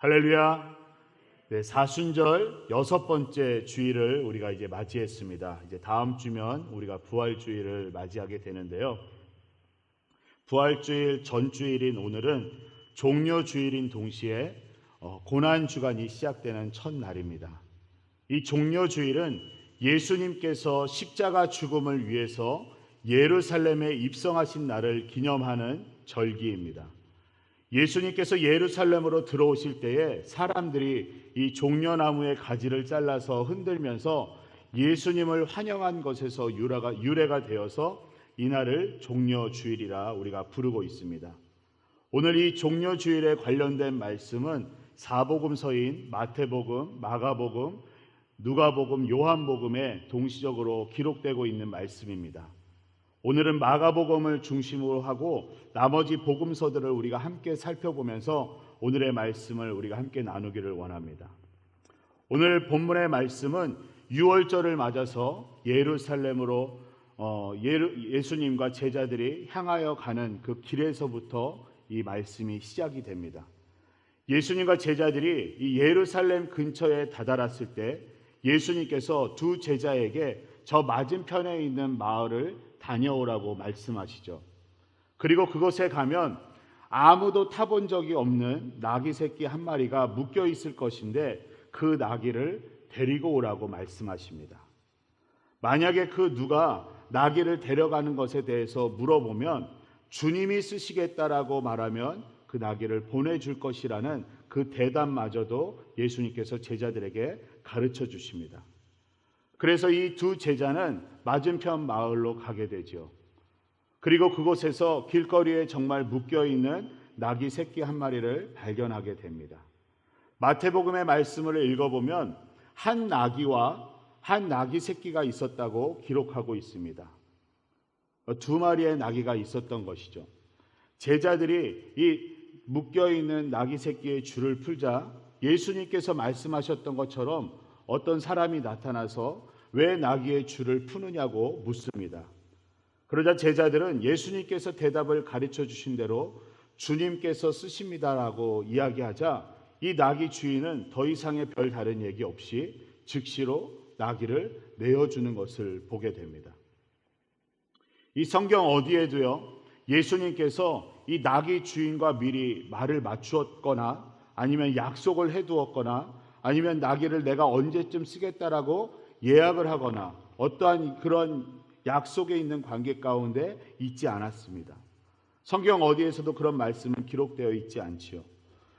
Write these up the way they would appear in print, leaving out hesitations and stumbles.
할렐루야. 네, 사순절 6번째 주일을 우리가 이제 맞이했습니다. 이제 다음 주면 우리가 부활주일을 맞이하게 되는데요. 부활주일 전주일인 오늘은 종려주일인 동시에 고난주간이 시작되는 첫날입니다. 이 종려주일은 예수님께서 십자가 죽음을 위해서 예루살렘에 입성하신 날을 기념하는 절기입니다. 예수님께서 예루살렘으로 들어오실 때에 사람들이 이 종려나무의 가지를 잘라서 흔들면서 예수님을 환영한 것에서 유래가 되어서 이날을 종려주일이라 우리가 부르고 있습니다. 오늘 이 종려주일에 관련된 말씀은 사복음서인 마태복음, 마가복음, 누가복음, 요한복음에 동시적으로 기록되고 있는 말씀입니다. 오늘은 마가복음을 중심으로 하고 나머지 복음서들을 우리가 함께 살펴보면서 오늘의 말씀을 우리가 함께 나누기를 원합니다. 오늘 본문의 말씀은 유월절을 맞아서 예루살렘으로 예수님과 제자들이 향하여 가는 그 길에서부터 이 말씀이 시작이 됩니다. 예수님과 제자들이 이 예루살렘 근처에 다다랐을 때 예수님께서 두 제자에게 저 맞은편에 있는 마을을 다녀오라고 말씀하시죠. 그리고 그곳에 가면 아무도 타본 적이 없는 나귀 새끼 한 마리가 묶여 있을 것인데 그 나귀를 데리고 오라고 말씀하십니다. 만약에 그 누가 나귀를 데려가는 것에 대해서 물어보면 주님이 쓰시겠다라고 말하면 그 나귀를 보내줄 것이라는 그 대답마저도 예수님께서 제자들에게 가르쳐 주십니다. 그래서 이 두 제자는 맞은편 마을로 가게 되죠. 그리고 그곳에서 길거리에 정말 묶여있는 나귀 새끼 한 마리를 발견하게 됩니다. 마태복음의 말씀을 읽어보면 한 나귀와 한 나귀 새끼가 있었다고 기록하고 있습니다. 두 마리의 나귀가 있었던 것이죠. 제자들이 이 묶여있는 나귀 새끼의 줄을 풀자 예수님께서 말씀하셨던 것처럼 어떤 사람이 나타나서 왜 나귀의 줄을 푸느냐고 묻습니다. 그러자 제자들은 예수님께서 대답을 가르쳐 주신 대로 주님께서 쓰십니다라고 이야기하자 이 나귀 주인은 더 이상의 별 다른 얘기 없이 즉시로 나귀를 내어주는 것을 보게 됩니다. 이 성경 어디에도요, 예수님께서 이 나귀 주인과 미리 말을 맞추었거나 아니면 약속을 해두었거나 아니면 나귀를 내가 언제쯤 쓰겠다라고 예약을 하거나 어떠한 그런 약속에 있는 관계 가운데 있지 않았습니다. 성경 어디에서도 그런 말씀은 기록되어 있지 않지요.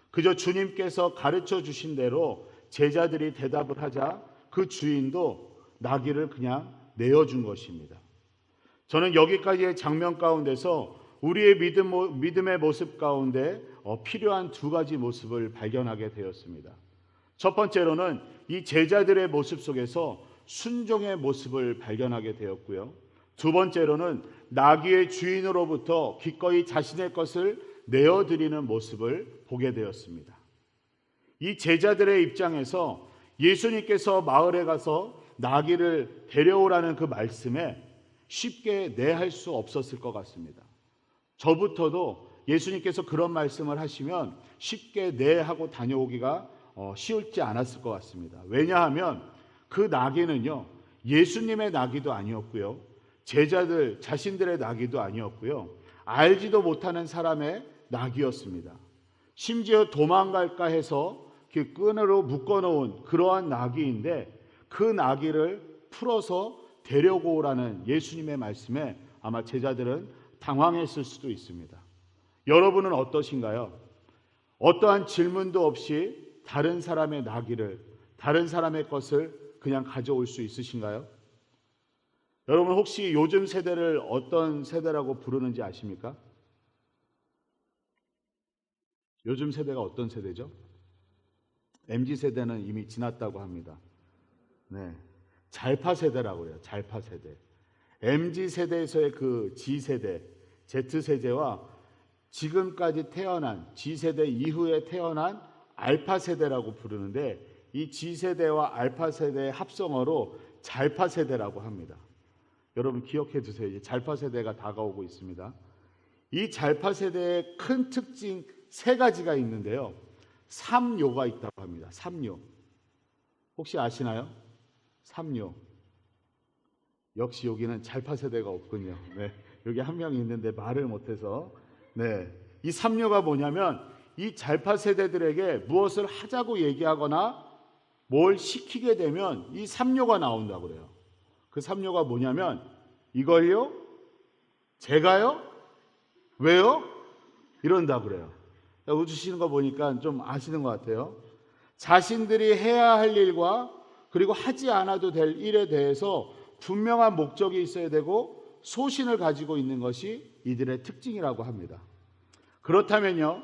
그저 주님께서 가르쳐 주신 대로 제자들이 대답을 하자 그 주인도 나귀를 그냥 내어준 것입니다. 저는 여기까지의 장면 가운데서 우리의 믿음의 모습 가운데 필요한 두 가지 모습을 발견하게 되었습니다. 첫 번째로는 이 제자들의 모습 속에서 순종의 모습을 발견하게 되었고요. 두 번째로는 나귀의 주인으로부터 기꺼이 자신의 것을 내어드리는 모습을 보게 되었습니다. 이 제자들의 입장에서 예수님께서 마을에 가서 나귀를 데려오라는 그 말씀에 쉽게 내할 수 없었을 것 같습니다. 저부터도 예수님께서 그런 말씀을 하시면 쉽게 내하고 다녀오기가 쉬울지 않았을 것 같습니다. 왜냐하면 그 나귀는요, 예수님의 나귀도 아니었고요, 제자들 자신들의 나귀도 아니었고요, 알지도 못하는 사람의 나귀였습니다. 심지어 도망갈까 해서 그 끈으로 묶어놓은 그러한 나귀인데 그 나귀를 풀어서 데려고 오라는 예수님의 말씀에 아마 제자들은 당황했을 수도 있습니다. 여러분은 어떠신가요? 어떠한 질문도 없이 다른 사람의 나귀를, 다른 사람의 것을 그냥 가져올 수 있으신가요? 여러분 혹시 요즘 세대를 어떤 세대라고 부르는지 아십니까? 요즘 세대가 어떤 세대죠? MZ세대는 이미 지났다고 합니다. 네, 잘파 세대라고 해요. 잘파 세대. MZ세대에서의 그 G세대, Z세대와 지금까지 태어난 G세대 이후에 태어난 알파 세대라고 부르는데 이 G세대와 알파 세대의 합성어로 잘파 세대라고 합니다. 여러분 기억해 두세요. 이제 잘파 세대가 다가오고 있습니다. 이 잘파 세대의 큰 특징 세 가지가 있는데요. 삼요가 있다고 합니다. 삼요. 혹시 아시나요? 삼요. 역시 여기는 잘파 세대가 없군요. 네. 여기 한 명이 있는데 말을 못해서. 네. 이 삼요가 뭐냐면 이 잘파 세대들에게 무엇을 하자고 얘기하거나 뭘 시키게 되면 이 삼요가 나온다고 그래요. 그 삼요가 뭐냐면 이걸요? 제가요? 왜요? 이런다고 그래요. 웃으시는 거 보니까 좀 아시는 것 같아요. 자신들이 해야 할 일과 그리고 하지 않아도 될 일에 대해서 분명한 목적이 있어야 되고 소신을 가지고 있는 것이 이들의 특징이라고 합니다. 그렇다면요,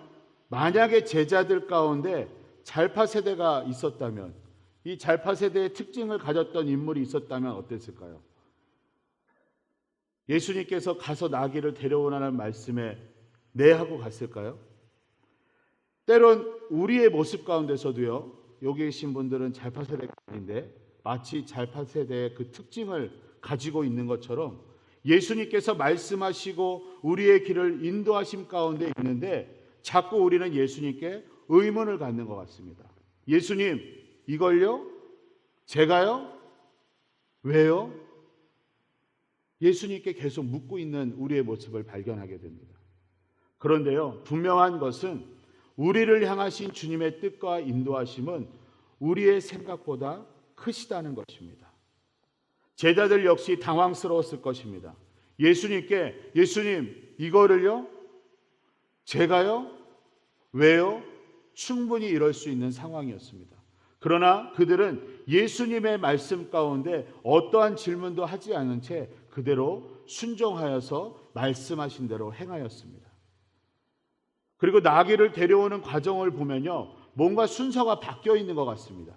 만약에 제자들 가운데 잘파 세대가 있었다면, 이 잘파 세대의 특징을 가졌던 인물이 있었다면 어땠을까요? 예수님께서 가서 나귀를 데려오라는 말씀에 네 하고 갔을까요? 때론 우리의 모습 가운데서도요, 여기 계신 분들은 잘파 세대가 아닌데 마치 잘파 세대의 그 특징을 가지고 있는 것처럼 예수님께서 말씀하시고 우리의 길을 인도하심 가운데 있는데 자꾸 우리는 예수님께 의문을 갖는 것 같습니다. 예수님, 이걸요? 제가요? 왜요? 예수님께 계속 묻고 있는 우리의 모습을 발견하게 됩니다. 그런데요, 분명한 것은 우리를 향하신 주님의 뜻과 인도하심은 우리의 생각보다 크시다는 것입니다. 제자들 역시 당황스러웠을 것입니다. 예수님께 예수님 이거를요? 제가요? 왜요? 충분히 이럴 수 있는 상황이었습니다. 그러나 그들은 예수님의 말씀 가운데 어떠한 질문도 하지 않은 채 그대로 순종하여서 말씀하신 대로 행하였습니다. 그리고 나귀를 데려오는 과정을 보면요, 뭔가 순서가 바뀌어 있는 것 같습니다.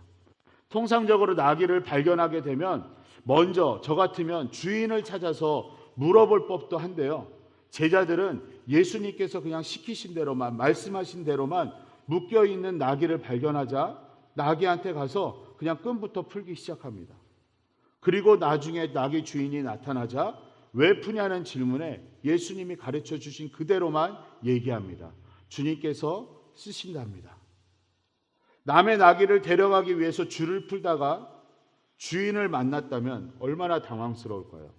통상적으로 나귀를 발견하게 되면 먼저 저 같으면 주인을 찾아서 물어볼 법도 한데요, 제자들은 예수님께서 그냥 시키신 대로만, 말씀하신 대로만 묶여있는 나귀를 발견하자 나귀한테 가서 그냥 끈부터 풀기 시작합니다. 그리고 나중에 나귀 주인이 나타나자 왜 푸냐는 질문에 예수님이 가르쳐 주신 그대로만 얘기합니다. 주님께서 쓰신답니다. 남의 나귀를 데려가기 위해서 줄을 풀다가 주인을 만났다면 얼마나 당황스러울까요?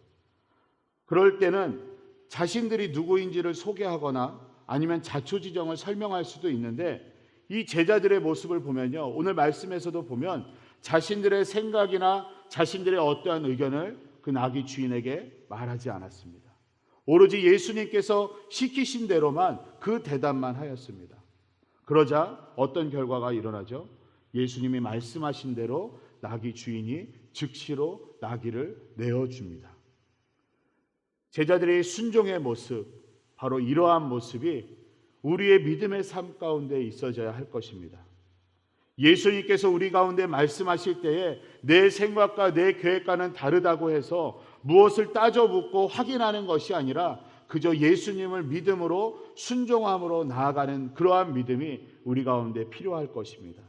그럴 때는 자신들이 누구인지를 소개하거나 아니면 자초지정을 설명할 수도 있는데 이 제자들의 모습을 보면요, 오늘 말씀에서도 보면 자신들의 생각이나 자신들의 어떠한 의견을 그 나귀 주인에게 말하지 않았습니다. 오로지 예수님께서 시키신 대로만 그 대답만 하였습니다. 그러자 어떤 결과가 일어나죠? 예수님이 말씀하신 대로 나귀 주인이 즉시로 나귀를 내어줍니다. 제자들의 순종의 모습, 바로 이러한 모습이 우리의 믿음의 삶 가운데 있어져야 할 것입니다. 예수님께서 우리 가운데 말씀하실 때에 내 생각과 내 계획과는 다르다고 해서 무엇을 따져 묻고 확인하는 것이 아니라 그저 예수님을 믿음으로 순종함으로 나아가는 그러한 믿음이 우리 가운데 필요할 것입니다.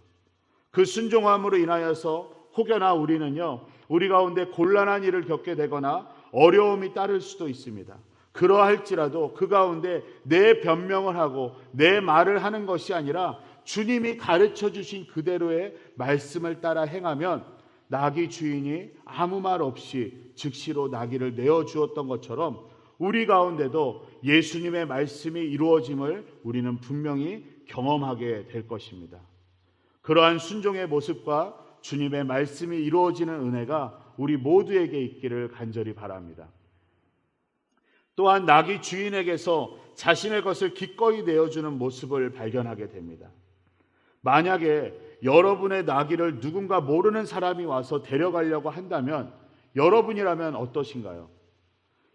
그 순종함으로 인하여서 혹여나 우리는요, 우리 가운데 곤란한 일을 겪게 되거나 어려움이 따를 수도 있습니다. 그러할지라도 그 가운데 내 변명을 하고 내 말을 하는 것이 아니라 주님이 가르쳐 주신 그대로의 말씀을 따라 행하면 나귀 주인이 아무 말 없이 즉시로 나귀를 내어주었던 것처럼 우리 가운데도 예수님의 말씀이 이루어짐을 우리는 분명히 경험하게 될 것입니다. 그러한 순종의 모습과 주님의 말씀이 이루어지는 은혜가 우리 모두에게 있기를 간절히 바랍니다. 또한 나귀 주인에게서 자신의 것을 기꺼이 내어주는 모습을 발견하게 됩니다. 만약에 여러분의 나귀를 누군가 모르는 사람이 와서 데려가려고 한다면 여러분이라면 어떠신가요?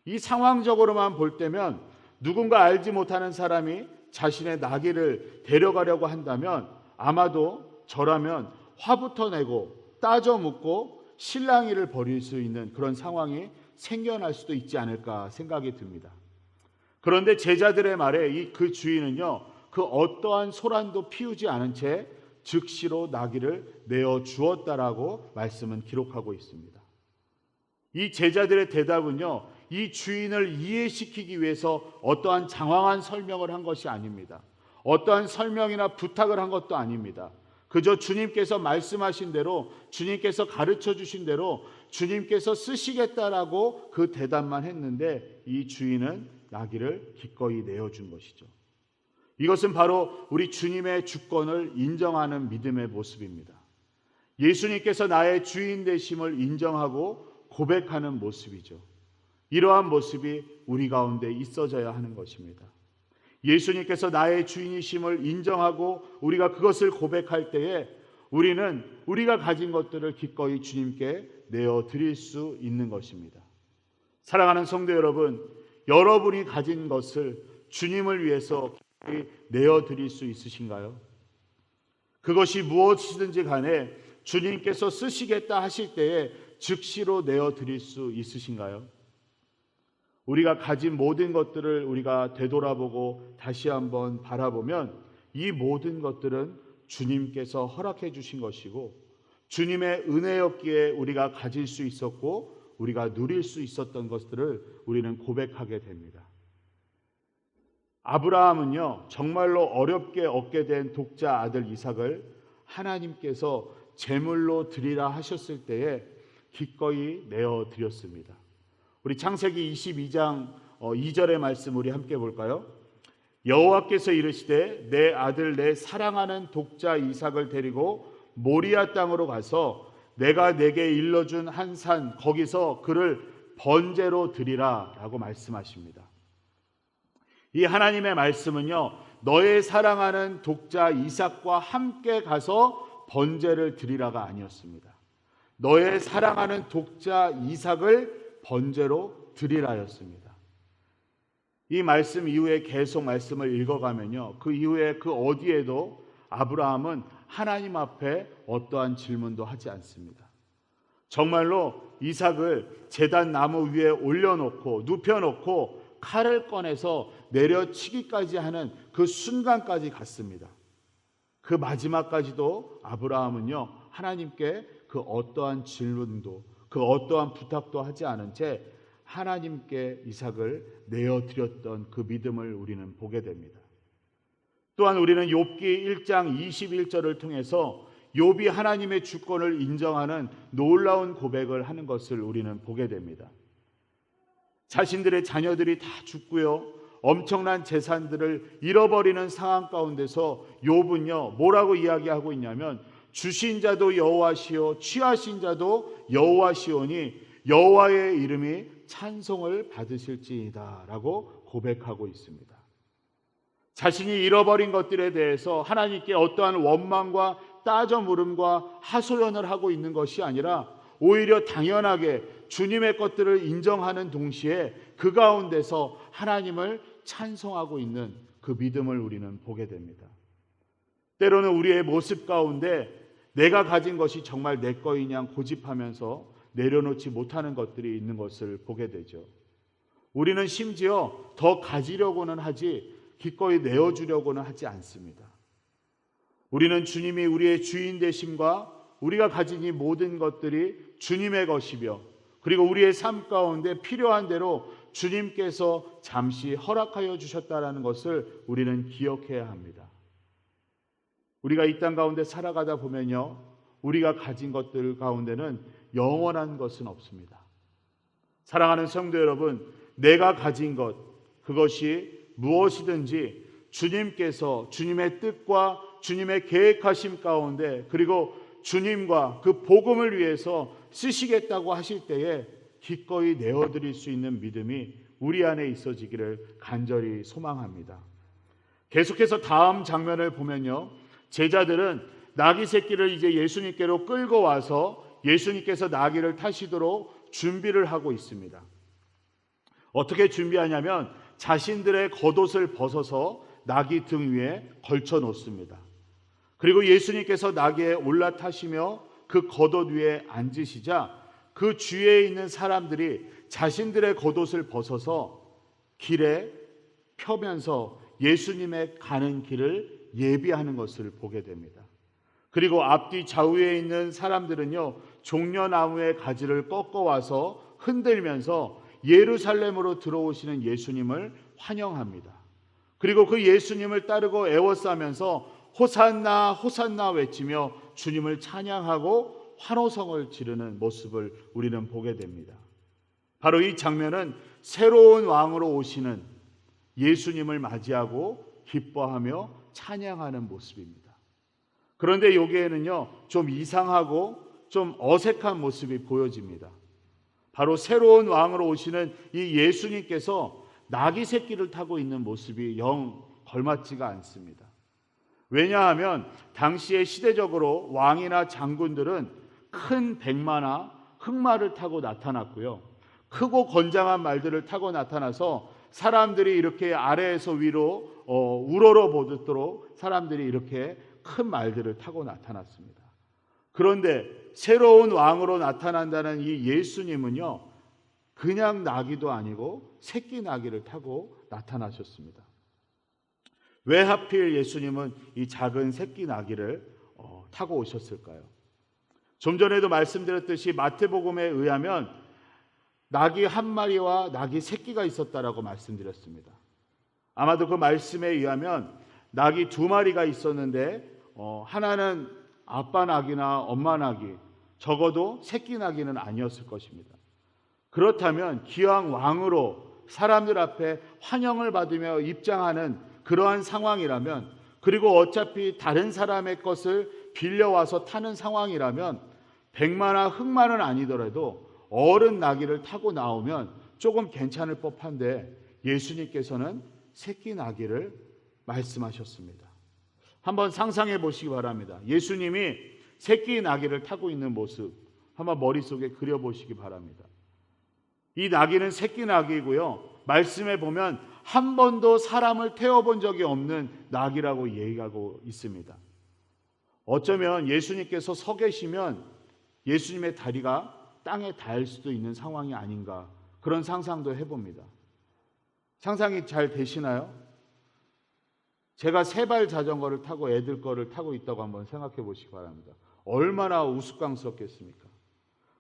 이 상황적으로만 볼 때면 누군가 알지 못하는 사람이 자신의 나귀를 데려가려고 한다면 아마도 저라면 화부터 내고 따져 묻고 실랑이를 벌일 수 있는 그런 상황이 생겨날 수도 있지 않을까 생각이 듭니다. 그런데 제자들의 말에 그 주인은요, 그 어떠한 소란도 피우지 않은 채 즉시로 나귀를 내어 주었다라고 말씀은 기록하고 있습니다. 이 제자들의 대답은요, 이 주인을 이해시키기 위해서 어떠한 장황한 설명을 한 것이 아닙니다. 어떠한 설명이나 부탁을 한 것도 아닙니다. 그저 주님께서 말씀하신 대로, 주님께서 가르쳐 주신 대로 주님께서 쓰시겠다라고 그 대답만 했는데 이 주인은 나귀를 기꺼이 내어준 것이죠. 이것은 바로 우리 주님의 주권을 인정하는 믿음의 모습입니다. 예수님께서 나의 주인 되심을 인정하고 고백하는 모습이죠. 이러한 모습이 우리 가운데 있어져야 하는 것입니다. 예수님께서 나의 주인이심을 인정하고 우리가 그것을 고백할 때에 우리는 우리가 가진 것들을 기꺼이 주님께 내어드릴 수 있는 것입니다. 사랑하는 성도 여러분, 여러분이 가진 것을 주님을 위해서 기꺼이 내어드릴 수 있으신가요? 그것이 무엇이든지 간에 주님께서 쓰시겠다 하실 때에 즉시로 내어드릴 수 있으신가요? 우리가 가진 모든 것들을 우리가 되돌아보고 다시 한번 바라보면 이 모든 것들은 주님께서 허락해 주신 것이고 주님의 은혜였기에 우리가 가질 수 있었고 우리가 누릴 수 있었던 것들을 우리는 고백하게 됩니다. 아브라함은요, 정말로 어렵게 얻게 된 독자 아들 이삭을 하나님께서 제물로 드리라 하셨을 때에 기꺼이 내어드렸습니다. 우리 창세기 22장 2절의 말씀 우리 함께 볼까요? 여호와께서 이르시되 내 아들 내 사랑하는 독자 이삭을 데리고 모리아 땅으로 가서 내가 내게 일러준 한 산 거기서 그를 번제로 드리라 라고 말씀하십니다. 이 하나님의 말씀은요, 너의 사랑하는 독자 이삭과 함께 가서 번제를 드리라가 아니었습니다. 너의 사랑하는 독자 이삭을 번제로 드리라였습니다. 이 말씀 이후에 계속 말씀을 읽어가면요, 그 이후에 그 어디에도 아브라함은 하나님 앞에 어떠한 질문도 하지 않습니다. 정말로 이삭을 제단 나무 위에 올려놓고 눕혀놓고 칼을 꺼내서 내려치기까지 하는 그 순간까지 갔습니다. 그 마지막까지도 아브라함은요, 하나님께 그 어떠한 질문도 그 어떠한 부탁도 하지 않은 채 하나님께 이삭을 내어드렸던 그 믿음을 우리는 보게 됩니다. 또한 우리는 욥기 1장 21절을 통해서 욥이 하나님의 주권을 인정하는 놀라운 고백을 하는 것을 우리는 보게 됩니다. 자신들의 자녀들이 다 죽고요, 엄청난 재산들을 잃어버리는 상황 가운데서 욥은요, 뭐라고 이야기하고 있냐면 주신 자도 여호와시요 취하신 자도 여호와시오니 여호와의 이름이 찬송을 받으실지이다 라고 고백하고 있습니다. 자신이 잃어버린 것들에 대해서 하나님께 어떠한 원망과 따져 물음과 하소연을 하고 있는 것이 아니라 오히려 당연하게 주님의 것들을 인정하는 동시에 그 가운데서 하나님을 찬송하고 있는 그 믿음을 우리는 보게 됩니다. 때로는 우리의 모습 가운데 내가 가진 것이 정말 내 거이냐 고집하면서 내려놓지 못하는 것들이 있는 것을 보게 되죠. 우리는 심지어 더 가지려고는 하지 기꺼이 내어주려고는 하지 않습니다. 우리는 주님이 우리의 주인 되심과 우리가 가진 이 모든 것들이 주님의 것이며 그리고 우리의 삶 가운데 필요한 대로 주님께서 잠시 허락하여 주셨다는 것을 우리는 기억해야 합니다. 우리가 이 땅 가운데 살아가다 보면요, 우리가 가진 것들 가운데는 영원한 것은 없습니다. 사랑하는 성도 여러분, 내가 가진 것, 그것이 무엇이든지 주님께서 주님의 뜻과 주님의 계획하심 가운데 그리고 주님과 그 복음을 위해서 쓰시겠다고 하실 때에 기꺼이 내어드릴 수 있는 믿음이 우리 안에 있어지기를 간절히 소망합니다. 계속해서 다음 장면을 보면요, 제자들은 나귀 새끼를 이제 예수님께로 끌고 와서 예수님께서 나귀를 타시도록 준비를 하고 있습니다. 어떻게 준비하냐면 자신들의 겉옷을 벗어서 나귀 등 위에 걸쳐 놓습니다. 그리고 예수님께서 나귀에 올라타시며 그 겉옷 위에 앉으시자 그 주위에 있는 사람들이 자신들의 겉옷을 벗어서 길에 펴면서 예수님의 가는 길을 예비하는 것을 보게 됩니다. 그리고 앞뒤 좌우에 있는 사람들은요, 종려나무의 가지를 꺾어와서 흔들면서 예루살렘으로 들어오시는 예수님을 환영합니다. 그리고 그 예수님을 따르고 애워싸면서 호산나 호산나 외치며 주님을 찬양하고 환호성을 지르는 모습을 우리는 보게 됩니다. 바로 이 장면은 새로운 왕으로 오시는 예수님을 맞이하고 기뻐하며 찬양하는 모습입니다. 그런데 여기에는요, 좀 이상하고 좀 어색한 모습이 보여집니다. 바로 새로운 왕으로 오시는 이 예수님께서 나귀 새끼를 타고 있는 모습이 영 걸맞지가 않습니다. 왜냐하면 당시에 시대적으로 왕이나 장군들은 큰 백마나 흑마를 타고 나타났고요, 크고 건장한 말들을 타고 나타나서 사람들이 이렇게 아래에서 위로 우러러 보도록 사람들이 이렇게 큰 말들을 타고 나타났습니다. 그런데 새로운 왕으로 나타난다는 이 예수님은요, 그냥 나귀도 아니고 새끼 나귀를 타고 나타나셨습니다. 왜 하필 예수님은 이 작은 새끼 나귀를 타고 오셨을까요? 좀 전에도 말씀드렸듯이 마태복음에 의하면 나귀 한 마리와 나귀 새끼가 있었다라고 말씀드렸습니다. 아마도 그 말씀에 의하면 나귀 두 마리가 있었는데 하나는 아빠 나귀나 엄마 나귀, 적어도 새끼 나귀는 아니었을 것입니다. 그렇다면 기왕 왕으로 사람들 앞에 환영을 받으며 입장하는 그러한 상황이라면, 그리고 어차피 다른 사람의 것을 빌려와서 타는 상황이라면 백마나 흑마는 아니더라도 어른 나귀를 타고 나오면 조금 괜찮을 법한데 예수님께서는 새끼 나귀를 말씀하셨습니다. 한번 상상해 보시기 바랍니다. 예수님이 새끼 나귀를 타고 있는 모습 한번 머릿속에 그려보시기 바랍니다. 이 나귀는 새끼 나귀이고요, 말씀에 보면 한 번도 사람을 태워본 적이 없는 나귀라고 얘기하고 있습니다. 어쩌면 예수님께서 서 계시면 예수님의 다리가 땅에 닿을 수도 있는 상황이 아닌가, 그런 상상도 해봅니다. 상상이 잘 되시나요? 제가 세발 자전거를 타고 애들 거를 타고 있다고 한번 생각해 보시기 바랍니다. 얼마나 우스꽝스럽겠습니까?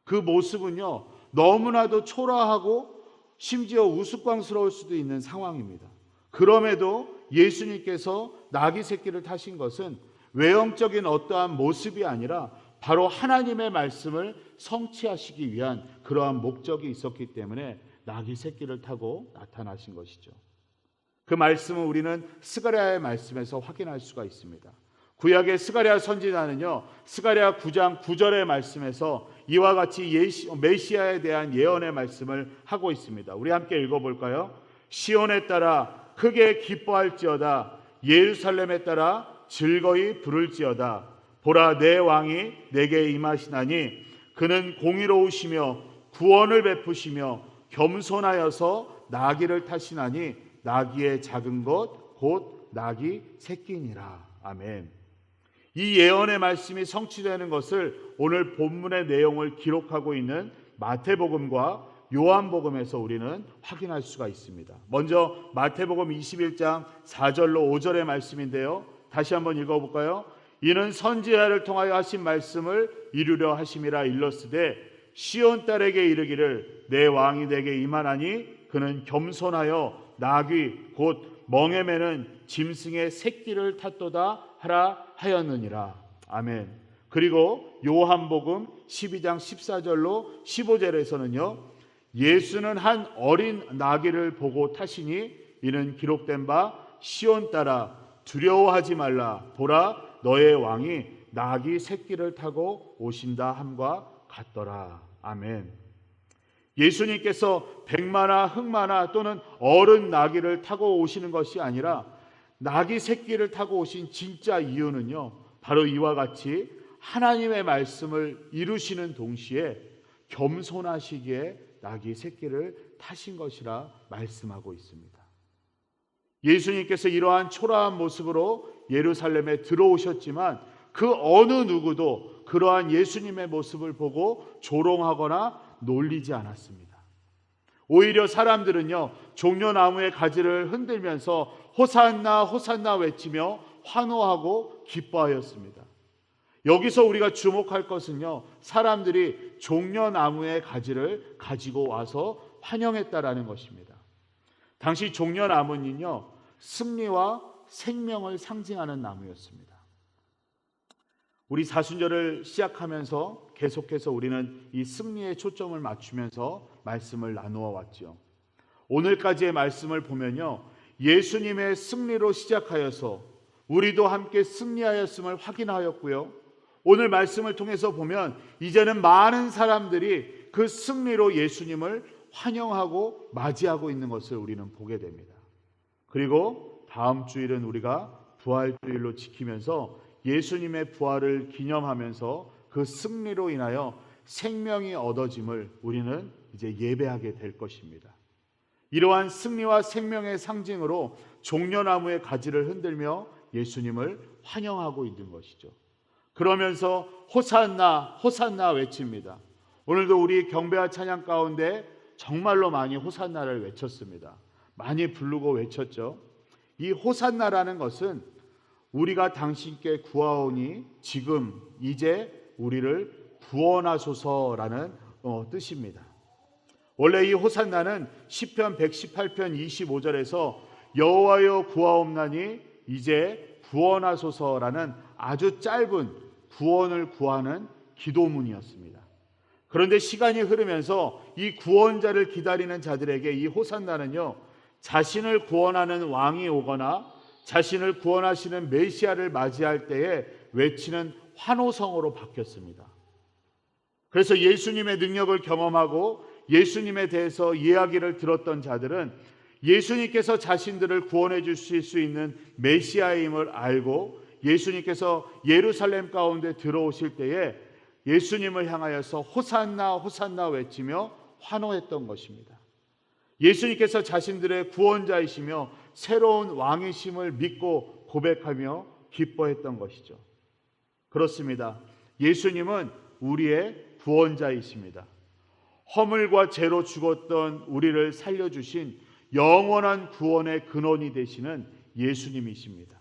그 모습은요, 너무나도 초라하고 심지어 우스꽝스러울 수도 있는 상황입니다. 그럼에도 예수님께서 나귀 새끼를 타신 것은 외형적인 어떠한 모습이 아니라 바로 하나님의 말씀을 성취하시기 위한 그러한 목적이 있었기 때문에 나귀 새끼를 타고 나타나신 것이죠. 그 말씀은 우리는 스가랴의 말씀에서 확인할 수가 있습니다. 구약의 스가랴 선지자는요, 스가랴 9장 9절의 말씀에서 이와 같이 메시아에 대한 예언의 말씀을 하고 있습니다. 우리 함께 읽어볼까요? 시온에 따라 크게 기뻐할지어다, 예루살렘에 따라 즐거이 부를지어다. 보라, 내 왕이 내게 임하시나니 그는 공의로우시며 구원을 베푸시며 겸손하여서 나귀를 타시나니 나귀의 작은 것 곧 나귀 새끼니라. 아멘. 이 예언의 말씀이 성취되는 것을 오늘 본문의 내용을 기록하고 있는 마태복음과 요한복음에서 우리는 확인할 수가 있습니다. 먼저 마태복음 21장 4절로 5절의 말씀인데요, 다시 한번 읽어볼까요? 이는 선지자를 통하여 하신 말씀을 이루려 하심이라. 일렀으되 시온 딸에게 이르기를 내 왕이 내게 임하나니 그는 겸손하여 나귀 곧 멍에 매는 짐승의 새끼를 탔도다 하라 하였느니라. 아멘. 그리고 요한복음 12장 14절로 15절에서는요, 예수는 한 어린 나귀를 보고 타시니 이는 기록된 바 시온 딸아 두려워하지 말라, 보라 너의 왕이 나귀 새끼를 타고 오신다 함과 같더라. 아멘. 예수님께서 백마나 흑마나 또는 어른 나귀를 타고 오시는 것이 아니라 나귀 새끼를 타고 오신 진짜 이유는요, 바로 이와 같이 하나님의 말씀을 이루시는 동시에 겸손하시기에 나귀 새끼를 타신 것이라 말씀하고 있습니다. 예수님께서 이러한 초라한 모습으로 예루살렘에 들어오셨지만 그 어느 누구도 그러한 예수님의 모습을 보고 조롱하거나 놀리지 않았습니다. 오히려 사람들은요, 종려나무의 가지를 흔들면서 호산나 호산나 외치며 환호하고 기뻐하였습니다. 여기서 우리가 주목할 것은요, 사람들이 종려나무의 가지를 가지고 와서 환영했다라는 것입니다. 당시 종려나무는요, 승리와 생명을 상징하는 나무였습니다. 우리 사순절을 시작하면서 계속해서 우리는 이 승리에 초점을 맞추면서 말씀을 나누어 왔죠. 오늘까지의 말씀을 보면요, 예수님의 승리로 시작하여서 우리도 함께 승리하였음을 확인하였고요, 오늘 말씀을 통해서 보면 이제는 많은 사람들이 그 승리로 예수님을 환영하고 맞이하고 있는 것을 우리는 보게 됩니다. 그리고 다음 주일은 우리가 부활주일로 지키면서 예수님의 부활을 기념하면서 그 승리로 인하여 생명이 얻어짐을 우리는 이제 예배하게 될 것입니다. 이러한 승리와 생명의 상징으로 종려나무의 가지를 흔들며 예수님을 환영하고 있는 것이죠. 그러면서 호산나 호산나 외칩니다. 오늘도 우리 경배와 찬양 가운데 정말로 많이 호산나를 외쳤습니다. 많이 부르고 외쳤죠. 이 호산나라는 것은 우리가 당신께 구하오니 지금 이제 우리를 구원하소서라는 뜻입니다. 원래 이 호산나는 시편 118편 25절에서 여호와여 구하옵나니 이제 구원하소서라는 아주 짧은 구원을 구하는 기도문이었습니다. 그런데 시간이 흐르면서 이 구원자를 기다리는 자들에게 이 호산나는요, 자신을 구원하는 왕이 오거나 자신을 구원하시는 메시아를 맞이할 때에 외치는 환호성으로 바뀌었습니다. 그래서 예수님의 능력을 경험하고 예수님에 대해서 이야기를 들었던 자들은 예수님께서 자신들을 구원해 주실 수 있는 메시아임을 알고 예수님께서 예루살렘 가운데 들어오실 때에 예수님을 향하여서 호산나 호산나 외치며 환호했던 것입니다. 예수님께서 자신들의 구원자이시며 새로운 왕이심을 믿고 고백하며 기뻐했던 것이죠. 그렇습니다. 예수님은 우리의 구원자이십니다. 허물과 죄로 죽었던 우리를 살려주신 영원한 구원의 근원이 되시는 예수님이십니다.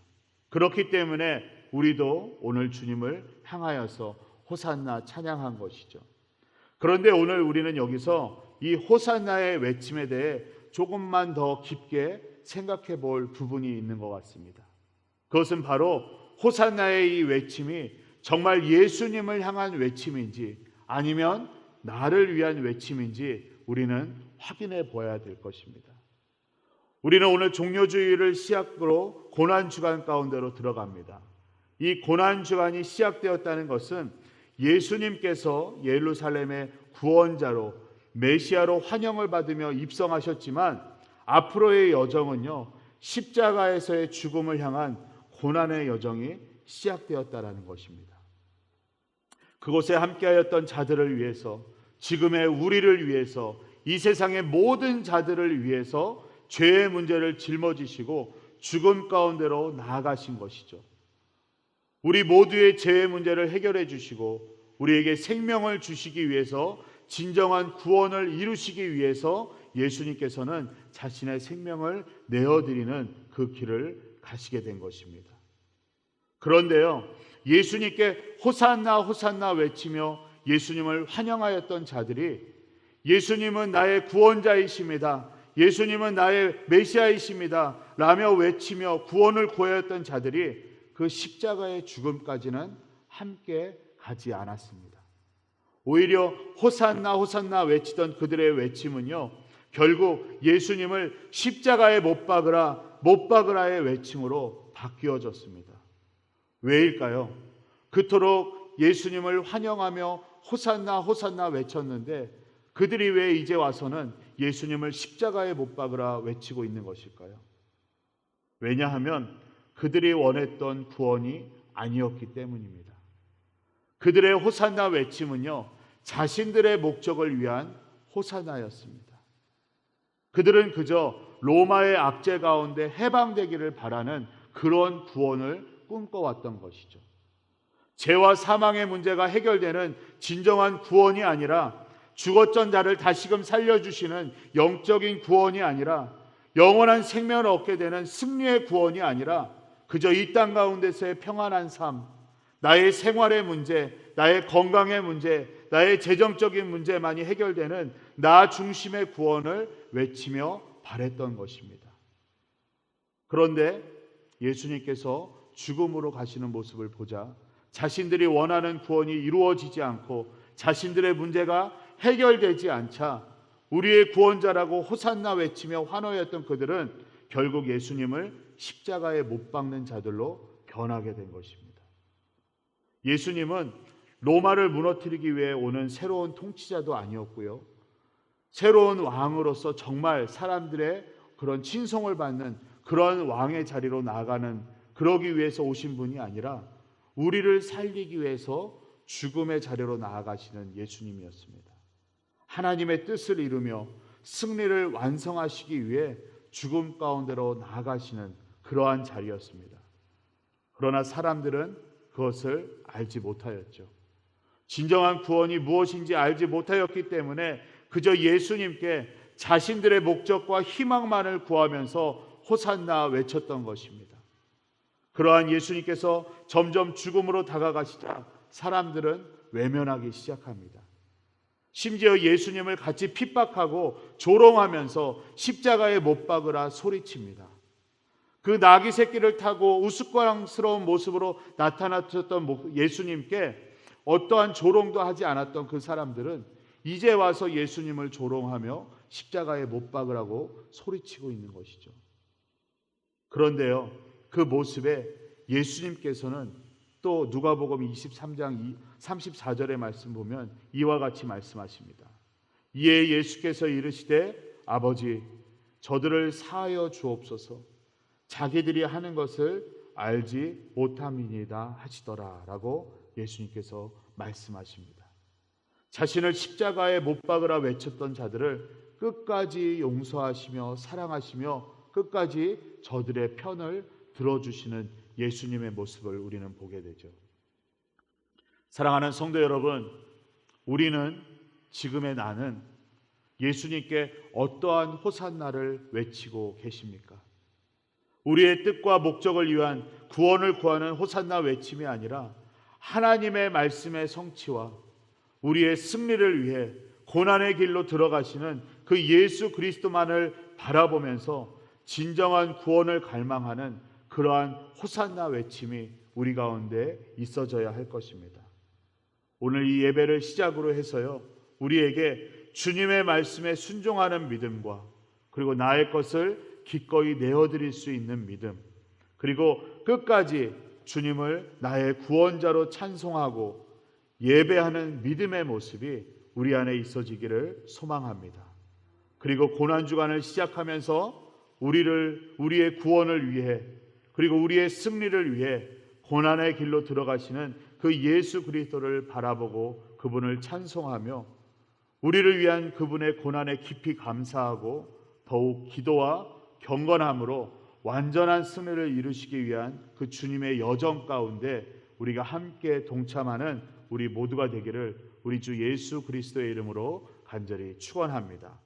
그렇기 때문에 우리도 오늘 주님을 향하여서 호산나 찬양한 것이죠. 그런데 오늘 우리는 여기서 이 호산나의 외침에 대해 조금만 더 깊게 생각해 볼 부분이 있는 것 같습니다. 그것은 바로 호산나의 이 외침이 정말 예수님을 향한 외침인지 아니면 나를 위한 외침인지 우리는 확인해 보아야 될 것입니다. 우리는 오늘 종료주일을 시작으로 고난주간 가운데로 들어갑니다. 이 고난주간이 시작되었다는 것은 예수님께서 예루살렘의 구원자로 메시아로 환영을 받으며 입성하셨지만 앞으로의 여정은요, 십자가에서의 죽음을 향한 고난의 여정이 시작되었다는 것입니다. 그곳에 함께하였던 자들을 위해서, 지금의 우리를 위해서, 이 세상의 모든 자들을 위해서 죄의 문제를 짊어지시고 죽음 가운데로 나아가신 것이죠. 우리 모두의 죄의 문제를 해결해 주시고 우리에게 생명을 주시기 위해서, 진정한 구원을 이루시기 위해서 예수님께서는 자신의 생명을 내어드리는 그 길을 가시게 된 것입니다. 그런데요, 예수님께 호산나 호산나 외치며 예수님을 환영하였던 자들이 예수님은 나의 구원자이십니다, 예수님은 나의 메시아이십니다 라며 외치며 구원을 구하였던 자들이 그 십자가의 죽음까지는 함께 가지 않았습니다. 오히려 호산나 호산나 외치던 그들의 외침은요, 결국 예수님을 십자가에 못 박으라 못 박으라의 외침으로 바뀌어졌습니다. 왜일까요? 그토록 예수님을 환영하며 호산나 호산나 외쳤는데 그들이 왜 이제 와서는 예수님을 십자가에 못 박으라 외치고 있는 것일까요? 왜냐하면 그들이 원했던 구원이 아니었기 때문입니다. 그들의 호산나 외침은요, 자신들의 목적을 위한 호산나였습니다. 그들은 그저 로마의 압제 가운데 해방되기를 바라는 그런 구원을 꿈꿔왔던 것이죠. 죄와 사망의 문제가 해결되는 진정한 구원이 아니라, 죽었던 자를 다시금 살려주시는 영적인 구원이 아니라, 영원한 생명을 얻게 되는 승리의 구원이 아니라 그저 이 땅 가운데서의 평안한 삶, 나의 생활의 문제, 나의 건강의 문제, 나의 재정적인 문제만이 해결되는 나 중심의 구원을 외치며 바랬던 것입니다. 그런데 예수님께서 죽음으로 가시는 모습을 보자 자신들이 원하는 구원이 이루어지지 않고 자신들의 문제가 해결되지 않자 우리의 구원자라고 호산나 외치며 환호했던 그들은 결국 예수님을 십자가에 못 박는 자들로 변하게 된 것입니다. 예수님은 로마를 무너뜨리기 위해 오는 새로운 통치자도 아니었고요. 새로운 왕으로서 정말 사람들의 그런 친송을 받는 그런 왕의 자리로 나아가는 그러기 위해서 오신 분이 아니라 우리를 살리기 위해서 죽음의 자리로 나아가시는 예수님이었습니다. 하나님의 뜻을 이루며 승리를 완성하시기 위해 죽음 가운데로 나아가시는 그러한 자리였습니다. 그러나 사람들은 그것을 알지 못하였죠. 진정한 구원이 무엇인지 알지 못하였기 때문에 그저 예수님께 자신들의 목적과 희망만을 구하면서 호산나 외쳤던 것입니다. 그러한 예수님께서 점점 죽음으로 다가가시자 사람들은 외면하기 시작합니다. 심지어 예수님을 같이 핍박하고 조롱하면서 십자가에 못 박으라 소리칩니다. 그 나귀 새끼를 타고 우스꽝스러운 모습으로 나타나셨던 예수님께 어떠한 조롱도 하지 않았던 그 사람들은 이제 와서 예수님을 조롱하며 십자가에 못 박으라고 소리치고 있는 것이죠. 그런데요, 그 모습에 예수님께서는 또 누가복음 23장 34절의 말씀 보면 이와 같이 말씀하십니다. 이에 예수께서 이르시되 아버지 저들을 사하여 주옵소서 자기들이 하는 것을 알지 못함이니이다 하시더라 라고 예수님께서 말씀하십니다. 자신을 십자가에 못 박으라 외쳤던 자들을 끝까지 용서하시며 사랑하시며 끝까지 저들의 편을 들어주시는 예수님의 모습을 우리는 보게 되죠. 사랑하는 성도 여러분, 우리는 지금의 나는 예수님께 어떠한 호산나를 외치고 계십니까? 우리의 뜻과 목적을 위한 구원을 구하는 호산나 외침이 아니라 하나님의 말씀의 성취와 우리의 승리를 위해 고난의 길로 들어가시는 그 예수 그리스도만을 바라보면서 진정한 구원을 갈망하는 그러한 호산나 외침이 우리 가운데 있어져야 할 것입니다. 오늘 이 예배를 시작으로 해서요, 우리에게 주님의 말씀에 순종하는 믿음과 그리고 나의 것을 기꺼이 내어드릴 수 있는 믿음, 그리고 끝까지 주님을 나의 구원자로 찬송하고 예배하는 믿음의 모습이 우리 안에 있어지기를 소망합니다. 그리고 고난주간을 시작하면서 우리의 구원을 위해 그리고 우리의 승리를 위해 고난의 길로 들어가시는 그 예수 그리스도를 바라보고 그분을 찬송하며 우리를 위한 그분의 고난에 깊이 감사하고 더욱 기도와 경건함으로 완전한 승리를 이루시기 위한 그 주님의 여정 가운데 우리가 함께 동참하는 우리 모두가 되기를 우리 주 예수 그리스도의 이름으로 간절히 축원합니다.